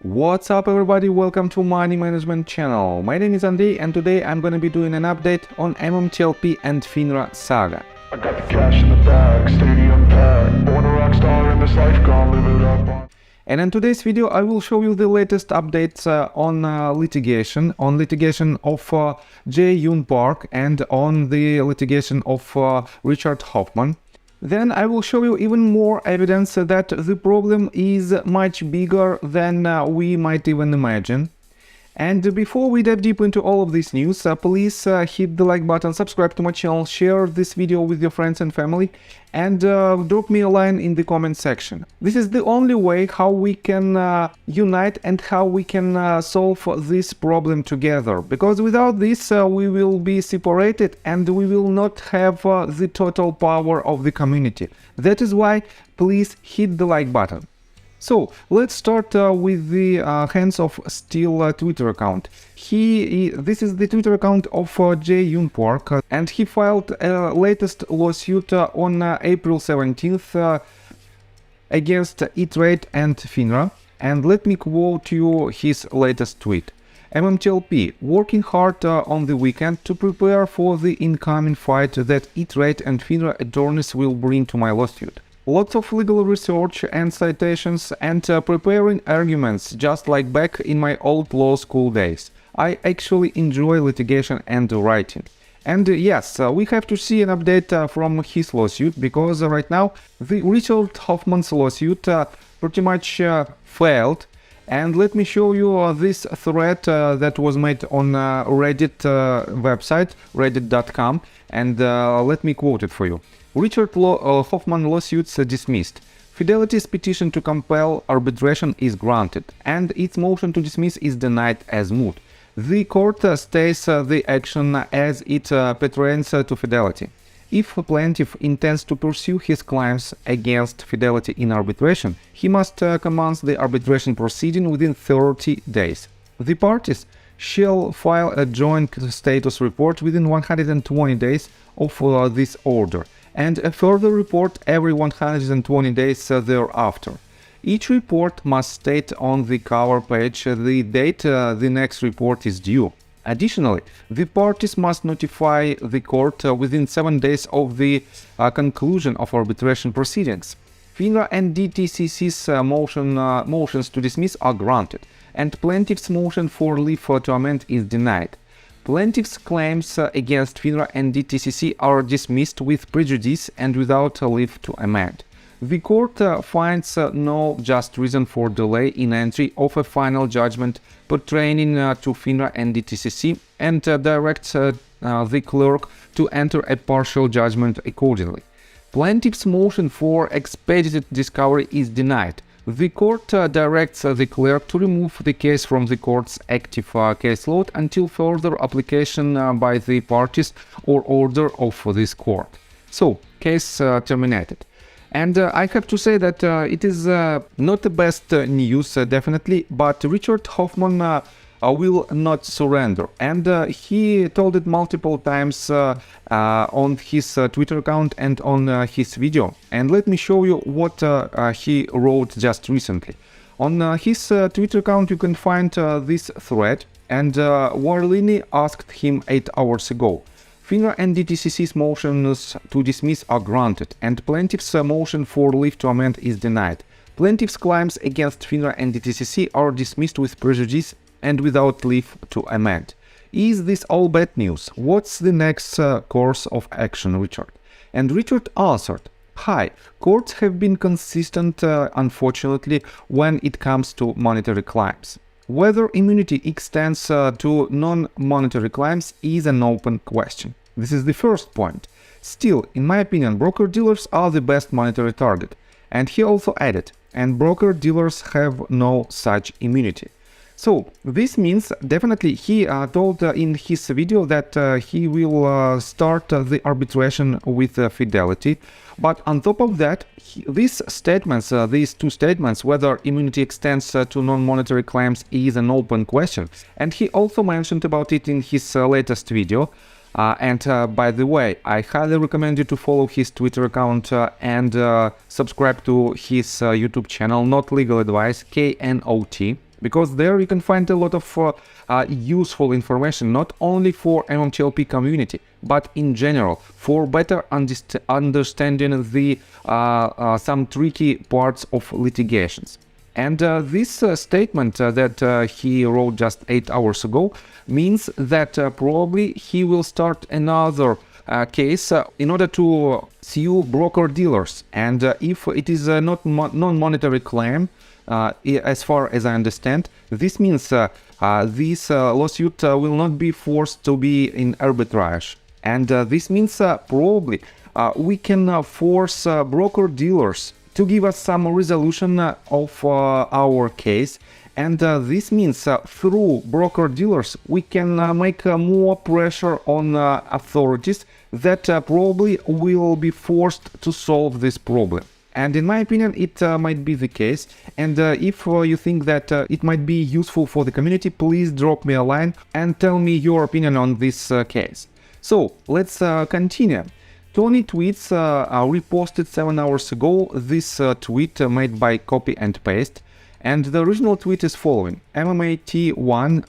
What's up everybody, welcome to Money Management channel. My name is Andrei and today I'm gonna be doing an update on MMTLP and FINRA SAGA. I got the cash in the bag, stadium packed, born a rock star in this life, gonna live it up on. And in today's video I will show you the latest updates on litigation of Jae Yoon Park and on the litigation of Richard Hoffman. Then I will show you even more evidence that the problem is much bigger than we might even imagine. And before we dive deep into all of this news, please hit the like button, subscribe to my channel, share this video with your friends and family, and drop me a line in the comment section. This is the only way how we can unite and how we can solve this problem together. Because without this, we will be separated and we will not have the total power of the community. That is why please hit the like button. So let's start with the Hands of Steel Twitter account. This is the Twitter account of Jae Yoon Park, and he filed a latest lawsuit on April 17th against E-Trade and FINRA. And let me quote you his latest tweet. MMTLP, working hard on the weekend to prepare for the incoming fight that E-Trade and FINRA attorneys will bring to my lawsuit. Lots of legal research and citations and preparing arguments just like back in my old law school days. I actually enjoy litigation and writing. And yes, we have to see an update from his lawsuit, because right now the Richard Hoffman's lawsuit pretty much failed. And let me show you this thread that was made on Reddit website, reddit.com, and let me quote it for you. Richard Hoffman lawsuits dismissed. Fidelity's petition to compel arbitration is granted, and its motion to dismiss is denied as moot. The court stays the action as it pertains to Fidelity. If a plaintiff intends to pursue his claims against Fidelity in arbitration, he must commence the arbitration proceeding within 30 days. The parties shall file a joint status report within 120 days of this order, and a further report every 120 days thereafter. Each report must state on the cover page the date the next report is due. Additionally, the parties must notify the court within 7 days of the conclusion of arbitration proceedings. FINRA and DTCC's motions to dismiss are granted, and plaintiff's motion for leave to amend is denied. Plaintiff's claims against FINRA and DTCC are dismissed with prejudice and without leave to amend. The court finds no just reason for delay in entry of a final judgment pertaining to FINRA and DTCC and directs the clerk to enter a partial judgment accordingly. Plaintiff's motion for expedited discovery is denied. The court directs the clerk to remove the case from the court's active caseload until further application by the parties or order of this court. So, case terminated. And I have to say that it is not the best news, definitely, but Richard Hoffman will not surrender. And he told it multiple times on his Twitter account and on his video. And let me show you what he wrote just recently. On his Twitter account you can find this thread, and Warlini asked him 8 hours ago. FINRA and DTCC's motions to dismiss are granted, and plaintiff's motion for leave to amend is denied. Plaintiff's claims against FINRA and DTCC are dismissed with prejudice and without leave to amend. Is this all bad news? What's the next course of action, Richard? And Richard answered, "Hi, courts have been consistent, unfortunately, when it comes to monetary claims. Whether immunity extends to non-monetary claims is an open question. This is the first point. Still, in my opinion, broker-dealers are the best monetary target." And he also added, "and broker-dealers have no such immunity." So this means definitely he told in his video that he will start the arbitration with Fidelity. But on top of that, these two statements, whether immunity extends to non-monetary claims is an open question. And he also mentioned about it in his latest video. By the way, I highly recommend you to follow his Twitter account and subscribe to his YouTube channel, Not Legal Advice, KNOT. because there you can find a lot of useful information, not only for MMTLP community, but in general, for better understanding the some tricky parts of litigations. And this statement that he wrote just 8 hours ago means that probably he will start another case in order to sue broker-dealers. And if it is not non-monetary claim, as far as I understand, this means this lawsuit will not be forced to be in arbitrage. And this means probably we can force broker-dealers to give us some resolution of our case, and this means through broker-dealers we can make more pressure on authorities that probably will be forced to solve this problem. And in my opinion, it might be the case. And if you think that it might be useful for the community, please drop me a line and tell me your opinion on this case. So let's continue. Tony tweets reposted 7 hours ago this tweet made by copy and paste, and the original tweet is following: MMAT1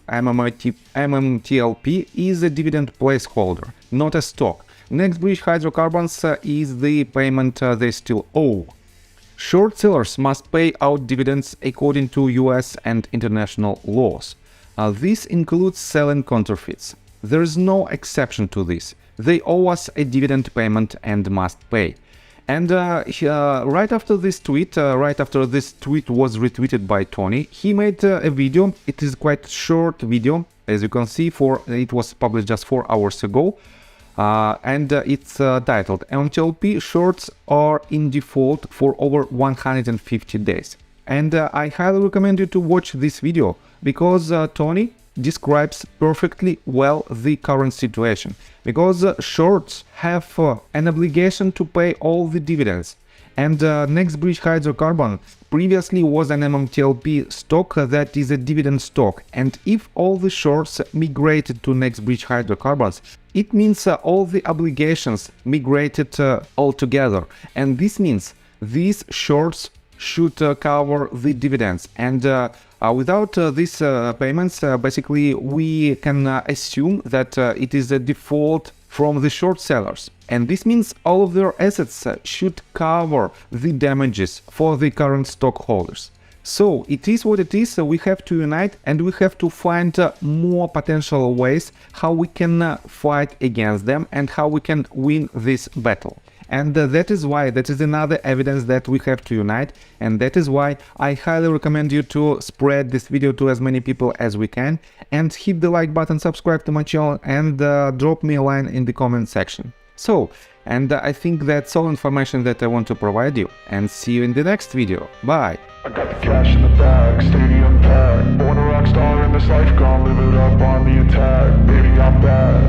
MMTLP is a dividend placeholder, not a stock. NextBridge Hydrocarbons is the payment they still owe. Short sellers must pay out dividends according to US and international laws. This includes selling counterfeits. There is no exception to this. They owe us a dividend payment and must pay. And right after this tweet was retweeted by Tony, he made a video. It is quite short video, as you can see, it was published just 4 hours ago. And it's titled MMTLP shorts are in default for over 150 days. And I highly recommend you to watch this video, because Tony describes perfectly well the current situation, because shorts have an obligation to pay all the dividends. And NextBridge Hydrocarbon previously was an MMTLP stock that is a dividend stock, and if all the shorts migrated to NextBridge Hydrocarbons, it means all the obligations migrated altogether, and this means these shorts should cover the dividends. And without these payments, basically we can assume that it is a default from the short sellers, and this means all of their assets should cover the damages for the current stockholders. So it is what it is. We have to unite, and we have to find more potential ways how we can fight against them and how we can win this battle. And that is another evidence that we have to unite, and that is why I highly recommend you to spread this video to as many people as we can, and hit the like button, subscribe to my channel, and drop me a line in the comment section. So, and I think that's all information that I want to provide you, and see you in the next video. Bye! I got the cash in the bag, stadium packed. Born a rock star in this life, gone live it up on the attack. Baby, I'm back.